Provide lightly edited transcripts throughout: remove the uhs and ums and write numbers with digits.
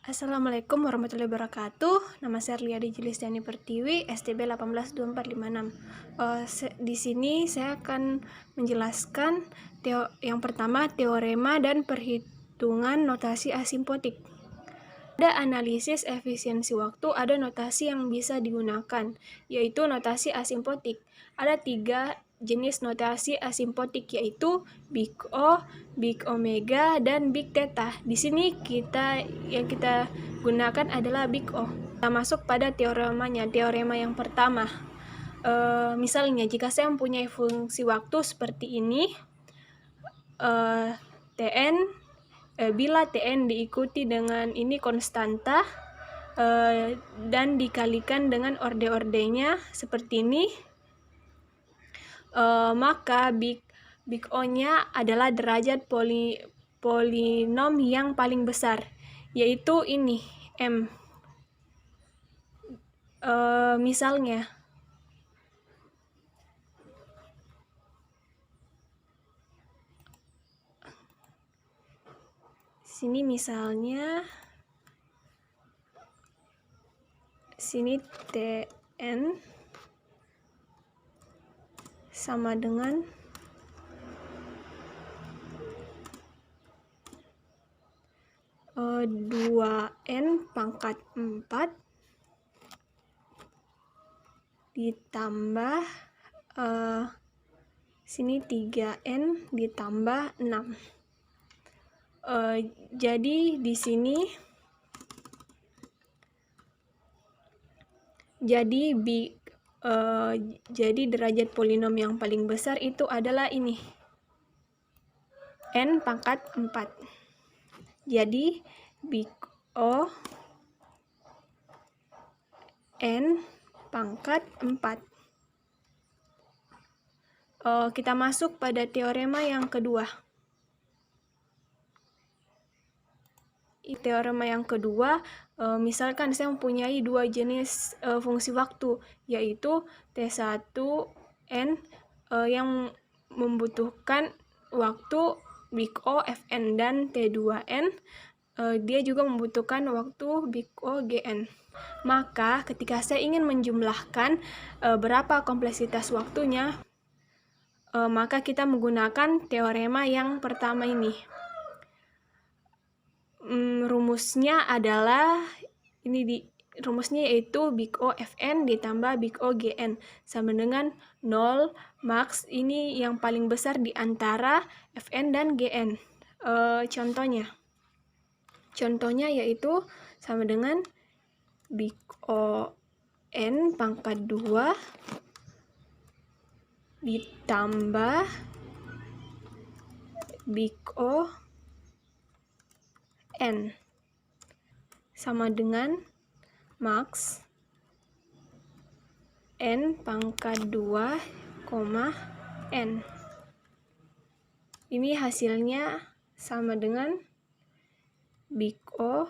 Assalamualaikum warahmatullahi wabarakatuh. Nama saya Arliadi Julistiani Pertiwi, STB 182456. Di sini saya akan menjelaskan yang pertama teorema dan perhitungan notasi asimpotik. Ada analisis efisiensi waktu, ada notasi yang bisa digunakan, yaitu notasi asimpotik. Ada 3 jenis notasi asimpotik, yaitu big O, big omega, dan big theta. Di sini yang kita gunakan adalah big O. Kita masuk pada teoremanya. Teorema yang pertama, misalnya jika saya mempunyai fungsi waktu seperti ini, Tn, bila Tn diikuti dengan ini konstanta dan dikalikan dengan orde-ordenya seperti ini, maka big O-nya adalah derajat polinom yang paling besar, yaitu ini M. Misalnya sini Tn sama dengan 2n pangkat 4 ditambah sini 3n ditambah 6. Jadi di sini jadi derajat polinom yang paling besar itu adalah ini n pangkat 4. Jadi big O n pangkat 4. Kita masuk pada teorema yang kedua. Teorema yang kedua, misalkan saya mempunyai 2 jenis fungsi waktu, yaitu T1n yang membutuhkan waktu big O Fn, dan T2n dia juga membutuhkan waktu big O Gn. Maka ketika saya ingin menjumlahkan berapa kompleksitas waktunya, maka kita menggunakan teorema yang pertama ini. Rumusnya adalah rumusnya yaitu big O Fn ditambah big O Gn sama dengan 0 max ini yang paling besar di antara Fn dan Gn. Contohnya yaitu sama dengan big O n pangkat 2 ditambah big O n sama dengan max n pangkat 2, n. Ini hasilnya sama dengan big O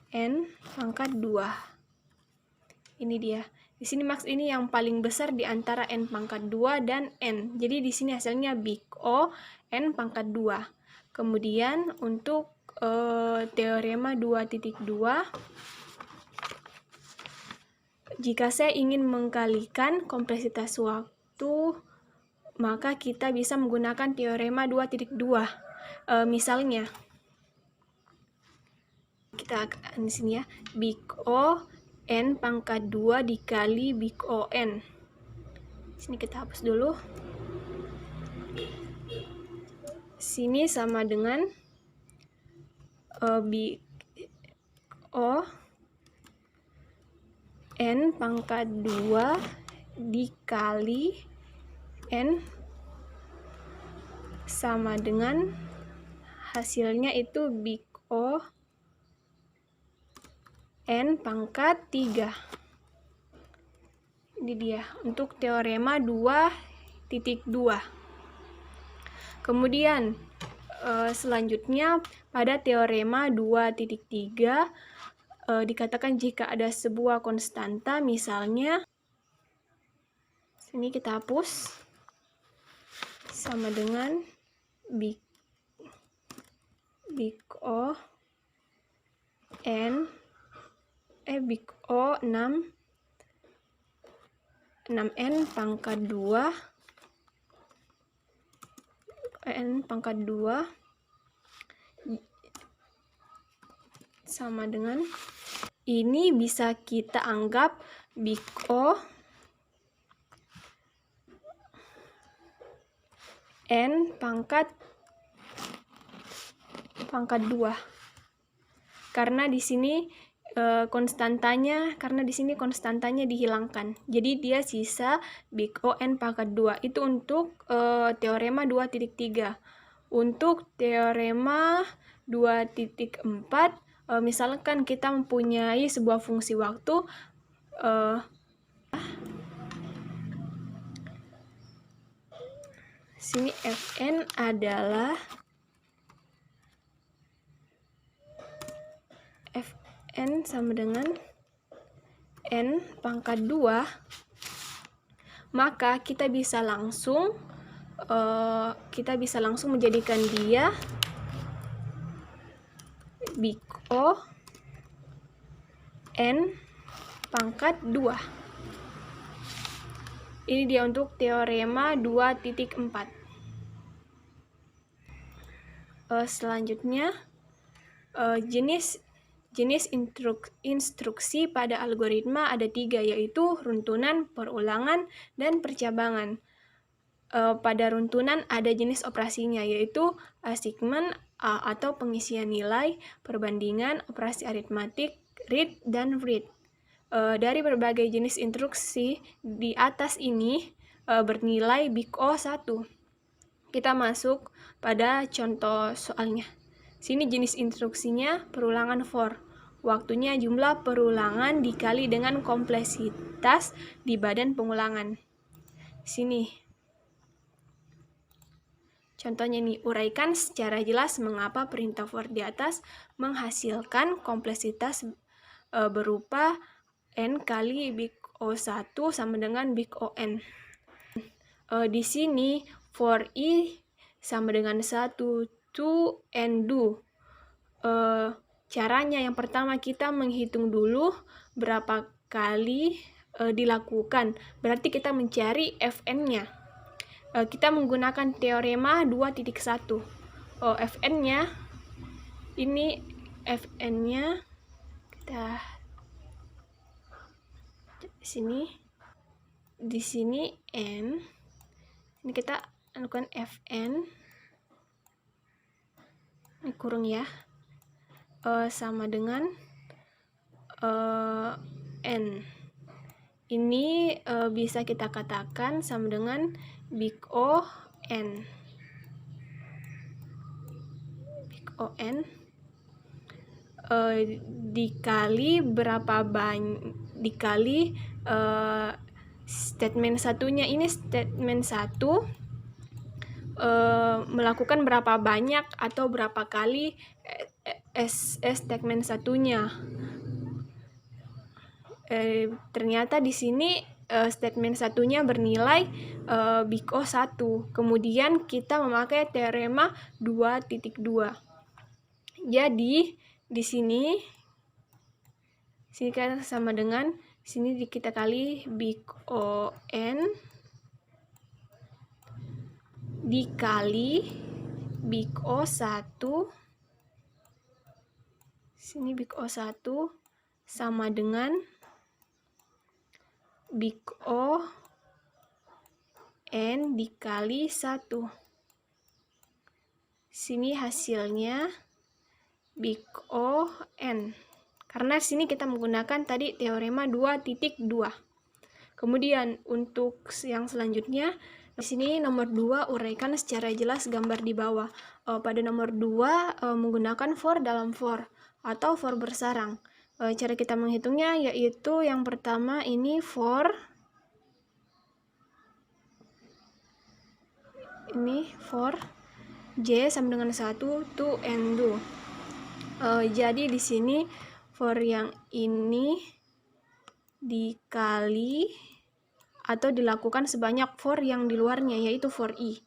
n pangkat 2. Ini dia. Di sini max ini yang paling besar di antara n pangkat 2 dan n. Jadi di sini hasilnya big O n pangkat 2. Kemudian untuk teorema 2.2, jika saya ingin mengkalikan kompleksitas waktu, maka kita bisa menggunakan teorema 2.2. Misalnya kita akan di sini ya, big O n pangkat 2 dikali big O n. Sini kita hapus dulu. Sini sama dengan big O n pangkat 2 dikali n sama dengan hasilnya itu big O n pangkat 3. Ini dia untuk teorema 2.2. Kemudian selanjutnya pada teorema 2.3 dikatakan jika ada sebuah konstanta, misalnya sini kita hapus, sama dengan big O big O 6n pangkat 2 n pangkat 2 sama dengan ini bisa kita anggap big O n pangkat 2 karena di sini konstantanya dihilangkan, jadi dia sisa big O n pangkat 2. Itu untuk teorema 2.3. Untuk teorema 2.4, misalkan kita mempunyai sebuah fungsi waktu sini Fn adalah Fn sama dengan n pangkat 2, maka kita bisa langsung menjadikan dia big O n pangkat 2. Ini dia untuk teorema 2.4. Selanjutnya jenis instruksi pada algoritma ada 3, yaitu runtunan, perulangan, dan percabangan. Pada runtunan ada jenis operasinya, yaitu assignment atau pengisian nilai, perbandingan, operasi aritmatik, read, dan write. Dari berbagai jenis instruksi di atas ini bernilai big O 1. Kita masuk pada contoh soalnya. Sini jenis instruksinya perulangan for. Waktunya jumlah perulangan dikali dengan kompleksitas di badan pengulangan. Sini contohnya nih, uraikan secara jelas mengapa perintah for di atas menghasilkan kompleksitas berupa n kali big O1 sama dengan big On. Di sini for i sama dengan 1 to n do. Caranya yang pertama kita menghitung dulu berapa kali dilakukan. Berarti kita mencari Fn-nya. Kita menggunakan teorema 2.1. Fn-nya ini Fn-nya kita di sini n. Ini kita lakukan Fn ini kurung ya. Sama dengan n. Ini bisa kita katakan sama dengan big O n. Big O n dikali berapa banyak, dikali statement satunya. Ini statement 1 melakukan berapa banyak atau berapa kali statement satunya. Ternyata di sini statement satunya bernilai big O 1. Kemudian kita memakai teorema 2.2. Jadi di sini kan sama dengan sini kita kali big O n dikali big O 1. Sini big O 1 sama dengan big O n dikali 1. Sini hasilnya big O n. Karena sini kita menggunakan tadi teorema 2.2. Kemudian untuk yang selanjutnya, di sini nomor 2 uraikan secara jelas gambar di bawah. Pada nomor 2 menggunakan for dalam for atau for bersarang. Cara kita menghitungnya yaitu yang pertama ini for j sama dengan 1 to n do. Jadi di sini for yang ini dikali atau dilakukan sebanyak for yang di luarnya, yaitu for i.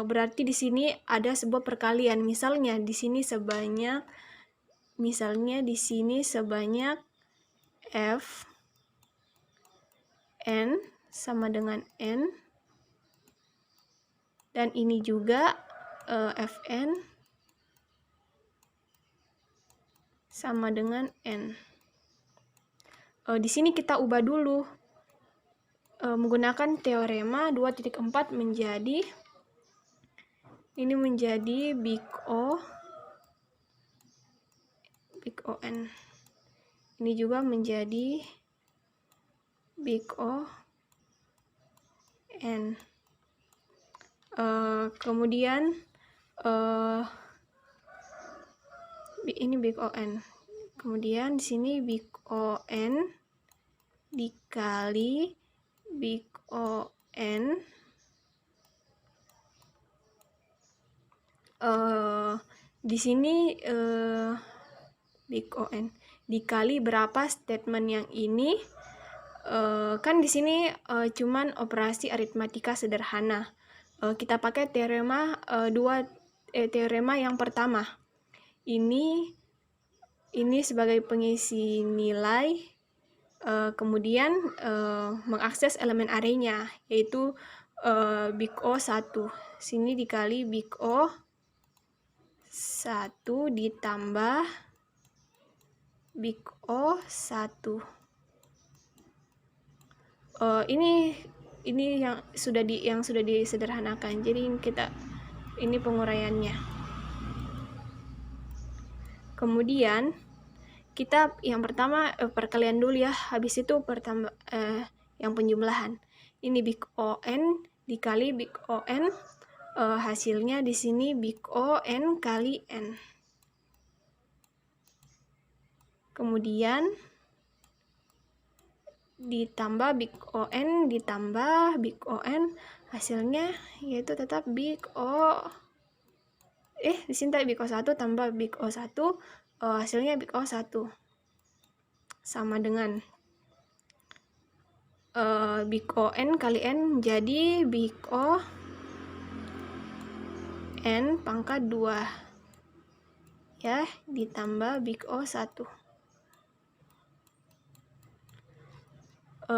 Berarti di sini ada sebuah perkalian. Misalnya di sini sebanyak misalnya di sini sebanyak f n sama dengan n, dan ini juga fn sama dengan n. Di sini kita ubah dulu menggunakan teorema 2.4 menjadi ini menjadi big O n. Ini juga menjadi big O n. Kemudian ini big O n. Kemudian di sini big O n dikali big O n di sini big O n dikali berapa statement yang ini, kan di sini cuman operasi aritmatika sederhana. Kita pakai teorema teorema yang pertama. Ini sebagai pengisi nilai, kemudian mengakses elemen arraynya, yaitu big O1. Sini dikali big O1 ditambah big O1. Ini yang sudah disederhanakan. Jadi ini penguraiannya. Kemudian kita yang pertama perkalian dulu ya, habis itu yang penjumlahan. Ini big O n dikali big O n, hasilnya di sini big O n kali n. Kemudian ditambah big O n ditambah big O n, hasilnya yaitu tetap big O di sini tadi big O1 tambah big O1, hasilnya big O1 sama dengan big O n kali n, jadi big O n pangkat 2 ya, ditambah big O1.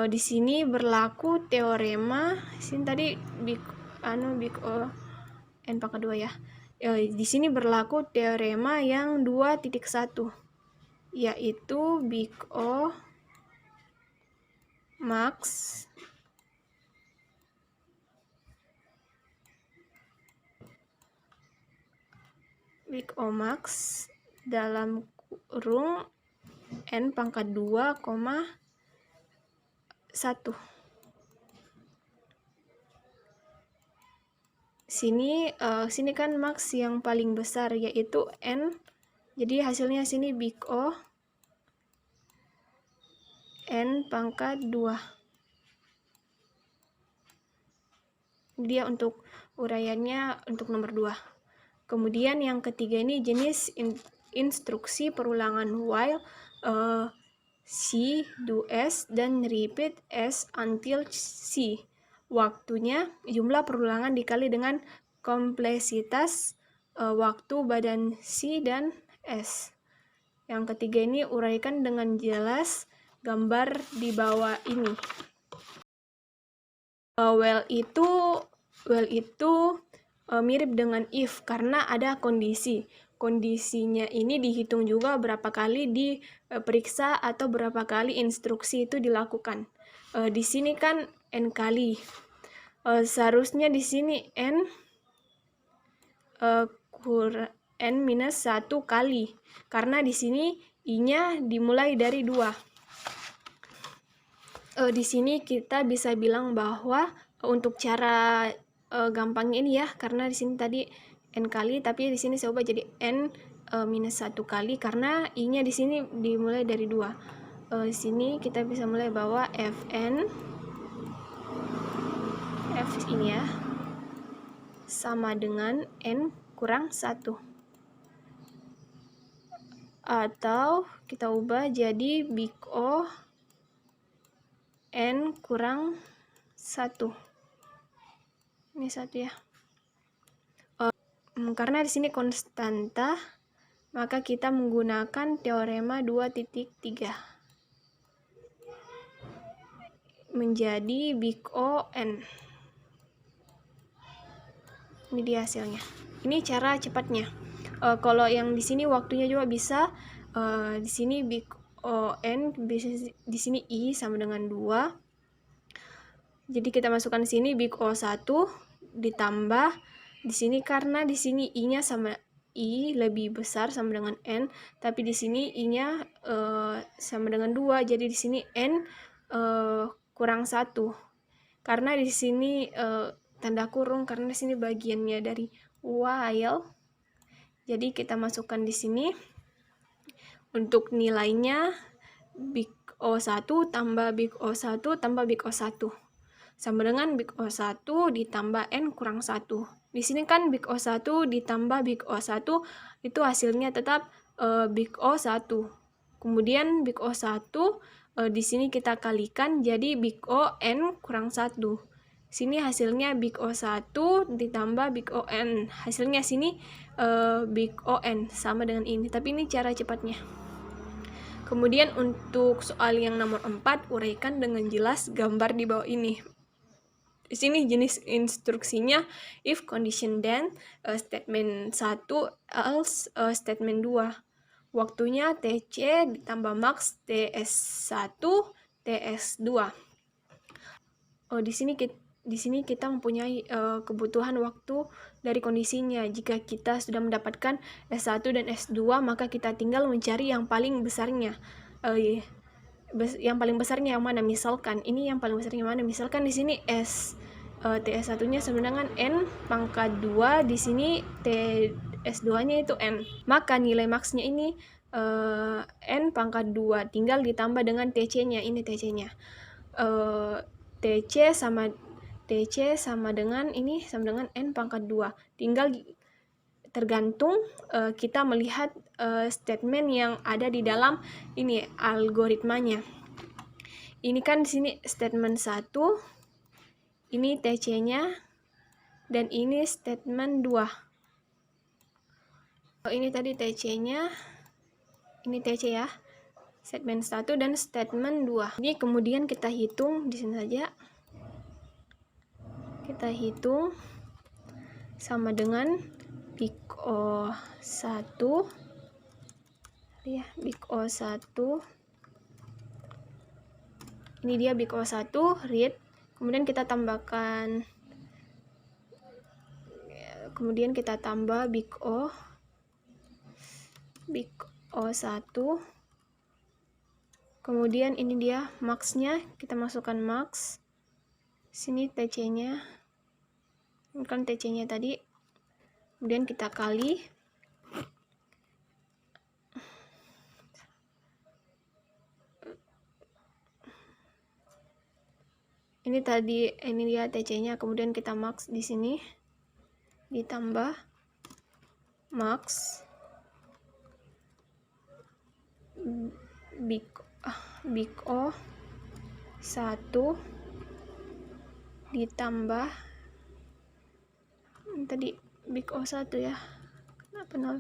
Di sini berlaku teorema, sini tadi big O n pangkat 2 ya. Di sini berlaku teorema yang 2.1, yaitu big O max dalam kurung n pangkat 2, 1. Sini kan max yang paling besar yaitu n, jadi hasilnya sini big O n pangkat 2. Dia untuk uraiannya untuk nomor 2. Kemudian yang ketiga ini jenis instruksi perulangan while C do S dan repeat S until C. Waktunya jumlah perulangan dikali dengan kompleksitas waktu badan C dan S. Yang ketiga ini uraikan dengan jelas gambar di bawah ini. While itu mirip dengan if karena ada kondisi. Kondisinya ini dihitung juga berapa kali diperiksa atau berapa kali instruksi itu dilakukan. Di sini kan n kali. Seharusnya di sini n n minus 1 kali karena di sini i-nya dimulai dari 2. Di sini kita bisa bilang bahwa untuk cara gampangnya ini ya, karena di sini tadi n kali, tapi di sini saya ubah jadi n minus 1 kali karena i-nya di sini dimulai dari 2. Di sini kita bisa mulai bahwa fn f ini ya sama dengan n kurang 1. Atau kita ubah jadi big O n kurang 1. Ini 1 ya. Karena di sini konstanta maka kita menggunakan teorema 2.3 menjadi big O n. Ini dia hasilnya. Ini cara cepatnya. Kalau yang di sini waktunya juga bisa. Di sini big O n, di sini I sama dengan 2. Jadi kita masukkan di sini big O1 ditambah di sini, karena di sini I-nya sama I lebih besar sama dengan N, tapi di sini I-nya sama dengan 2. Jadi di sini N kurang 1. Karena di sini tanda kurung, karena di sini bagiannya dari while. Jadi kita masukkan di sini untuk nilainya big O1 tambah big O1 tambah big O1 sama dengan big O1 ditambah N kurang 1. Di sini kan big O1 ditambah big O1 itu hasilnya tetap big O1. Kemudian big O1 di sini kita kalikan jadi big O N kurang 1. Sini hasilnya big O1 ditambah big O N. Hasilnya sini big O N sama dengan ini. Tapi ini cara cepatnya. Kemudian untuk soal yang nomor 4, uraikan dengan jelas gambar di bawah ini. Di sini jenis instruksinya if condition then, statement 1, else statement 2. Waktunya TC ditambah max TS1 TS2. Di sini kita mempunyai kebutuhan waktu dari kondisinya. Jika kita sudah mendapatkan S1 dan S2, maka kita tinggal mencari yang paling besarnya. Yang paling besarnya yang mana? Misalkan ini yang paling besarnya mana? Misalkan di sini TS1-nya sama dengan N pangkat 2, di sini TS2-nya itu N. Maka nilai max-nya ini N pangkat 2, tinggal ditambah dengan TC-nya. Ini TC-nya. TC sama dengan ini sama dengan N pangkat 2. Tinggal tergantung kita melihat statement yang ada di dalam ini algoritmanya. Ini kan di sini statement 1, ini TC-nya, dan ini statement 2. Ini tadi TC-nya, ini TC ya, statement 1 dan statement 2. Ini kemudian kita hitung di sini saja. Kita hitung sama dengan big O1 ya, big O1. Ini dia big O1 read. Kemudian kita tambahkan, kemudian kita tambah big O1. Kemudian ini dia max-nya, kita masukkan max. Sini TC-nya, kan TC-nya tadi. Kemudian kita kali. Ini dia TC-nya, kemudian kita max di sini, ditambah max big O1 ditambah tadi big O1 ya. Kenapa nol?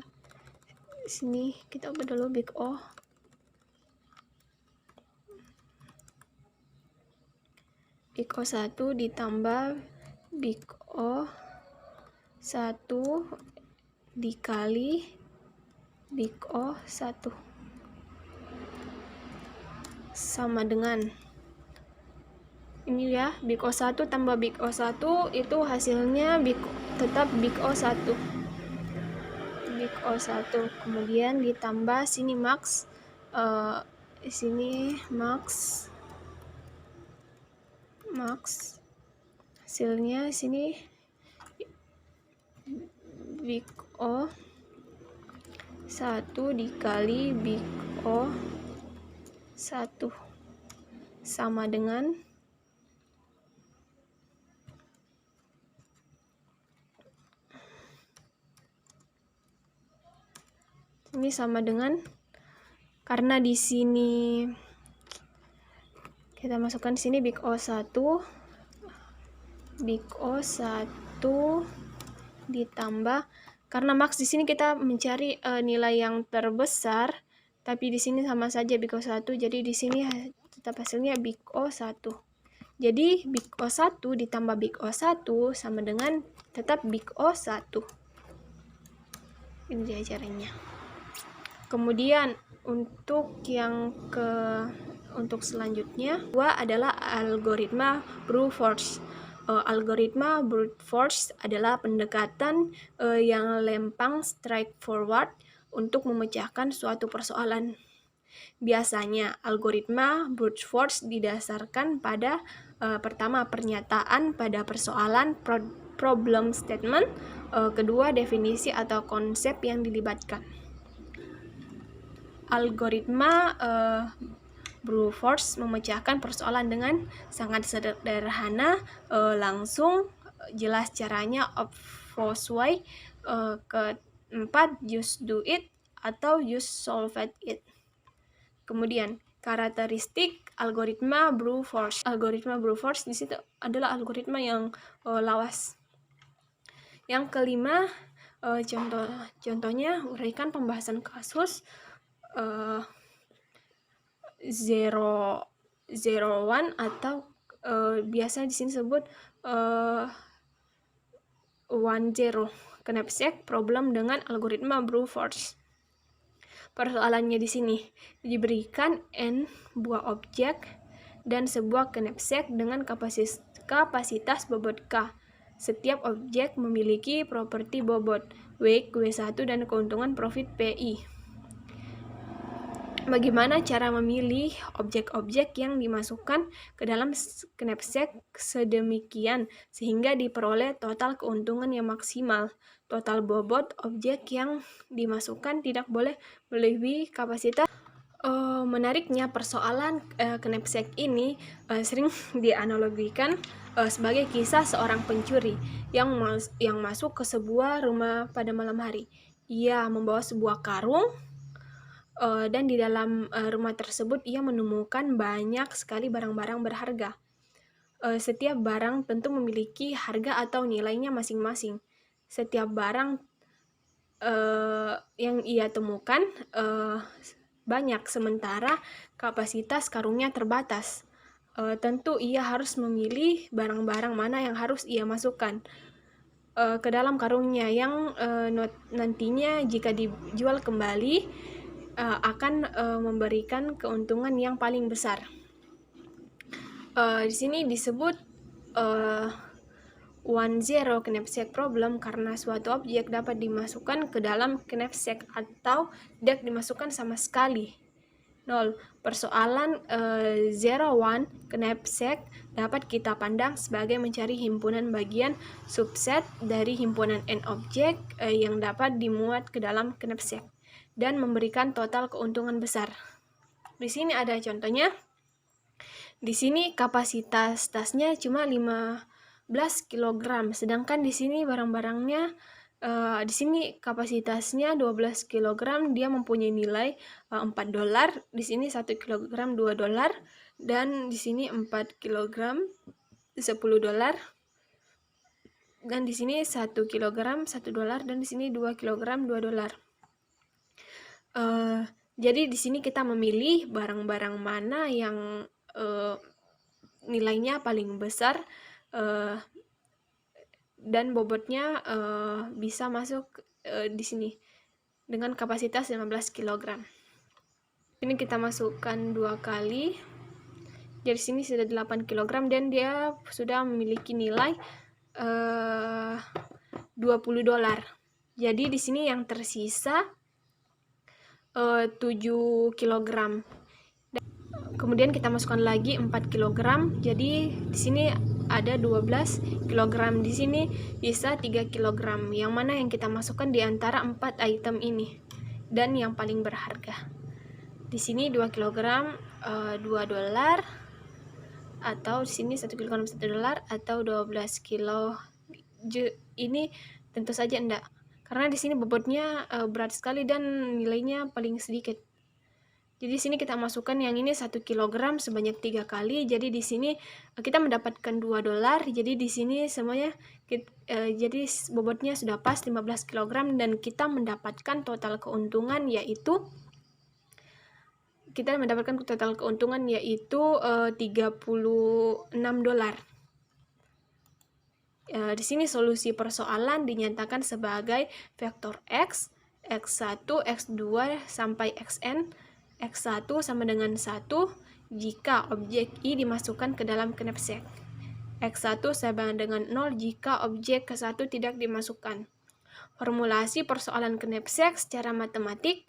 Sini kita ubah dulu big O. Big O1 ditambah big O1 dikali big O1 sama dengan ini ya, big O1 tambah big O1 itu hasilnya tetap big O1. Big O1 kemudian ditambah sini max, sini max hasilnya sini big O1 dikali big O1 sama dengan ini sama dengan, karena di sini kita masukkan di sini big O1 ditambah Karena max di sini kita mencari nilai yang terbesar, tapi di sini sama saja big O1, jadi di sini tetap hasilnya big O1. Jadi big O1 ditambah big O1 sama dengan tetap big O1. Ini dia caranya. Kemudian untuk selanjutnya adalah algoritma brute force. Algoritma brute force adalah pendekatan yang lempang straight forward untuk memecahkan suatu persoalan. Biasanya algoritma brute force didasarkan pada pertama pernyataan pada persoalan problem statement, kedua definisi atau konsep yang dilibatkan. Algoritma brute force memecahkan persoalan dengan sangat sederhana, langsung, jelas caranya, obvious way. Keempat, just do it atau just solve it. Kemudian karakteristik algoritma brute force. Algoritma brute force di situ adalah algoritma yang lawas. Yang kelima, contohnya uraikan pembahasan kasus 001 atau biasa di sini sebut 10 knapsack problem dengan algoritma brute force. Persoalannya di sini diberikan n buah objek dan sebuah knapsack dengan kapasitas bobot K. Setiap objek memiliki properti bobot weight W1 dan keuntungan profit PI. Bagaimana cara memilih objek-objek yang dimasukkan ke dalam knapsack sedemikian sehingga diperoleh total keuntungan yang maksimal? Total bobot objek yang dimasukkan tidak boleh melebihi kapasitas. Menariknya, persoalan knapsack ini sering dianalogikan sebagai kisah seorang pencuri yang masuk ke sebuah rumah pada malam hari. Ia membawa sebuah karung, dan di dalam rumah tersebut ia menemukan banyak sekali barang-barang berharga. Setiap barang tentu memiliki harga atau nilainya masing-masing. Setiap barang yang ia temukan banyak, sementara kapasitas karungnya terbatas. Tentu ia harus memilih barang-barang mana yang harus ia masukkan ke dalam karungnya yang nantinya jika dijual kembali akan memberikan keuntungan yang paling besar. Di sini disebut 10 knapsack problem karena suatu objek dapat dimasukkan ke dalam knapsack atau tidak dimasukkan sama sekali. 0. Persoalan 01 knapsack dapat kita pandang sebagai mencari himpunan bagian subset dari himpunan n objek yang dapat dimuat ke dalam knapsack dan memberikan total keuntungan besar. Di sini ada contohnya. Di sini kapasitas tasnya cuma 15 kg, sedangkan di sini barang-barangnya di sini kapasitasnya 12 kg, dia mempunyai nilai $4. Di sini 1 kg $2 dan di sini 4 kg $10 dan di sini 1 kg $1 dan di sini 2 kg $2. Jadi di sini kita memilih barang-barang mana yang nilainya paling besar dan bobotnya bisa masuk di sini dengan kapasitas 15 kg. Ini kita masukkan 2 kali. Jadi sini sudah 8 kg dan dia sudah memiliki nilai $20. Jadi di sini yang tersisa 7 kg. Kemudian kita masukkan lagi 4 kg. Jadi di sini ada 12 kg. Di sini bisa 3 kg. Yang mana yang kita masukkan di antara 4 item ini dan yang paling berharga. Di sini 2 kg $2 atau di sini 1 kg $1 atau 12 kilo. Ini tentu saja enggak. Karena di sini bobotnya berat sekali dan nilainya paling sedikit. Jadi di sini kita masukkan yang ini 1 kg sebanyak 3 kali. Jadi di sini kita mendapatkan $2. Jadi di sini semuanya jadi bobotnya sudah pas 15 kg dan kita mendapatkan total keuntungan yaitu $36. Di sini solusi persoalan dinyatakan sebagai vektor X, X1, X2 sampai Xn, X1 sama dengan 1 jika objek I dimasukkan ke dalam knapsack. X1 sama dengan 0 jika objek ke-1 tidak dimasukkan. Formulasi persoalan knapsack secara matematik,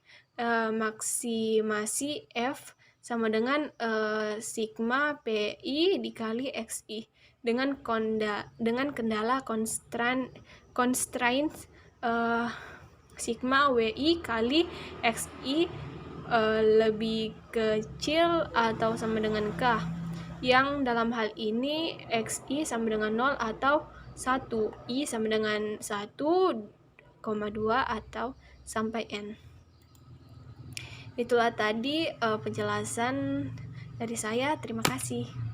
maksimasi F sama dengan sigma PI dikali XI dengan kendala constraint sigma WI kali XI lebih kecil atau sama dengan K, yang dalam hal ini XI sama dengan 0 atau 1, I sama dengan 1,2 atau sampai N. Itulah tadi penjelasan dari saya. Terima kasih.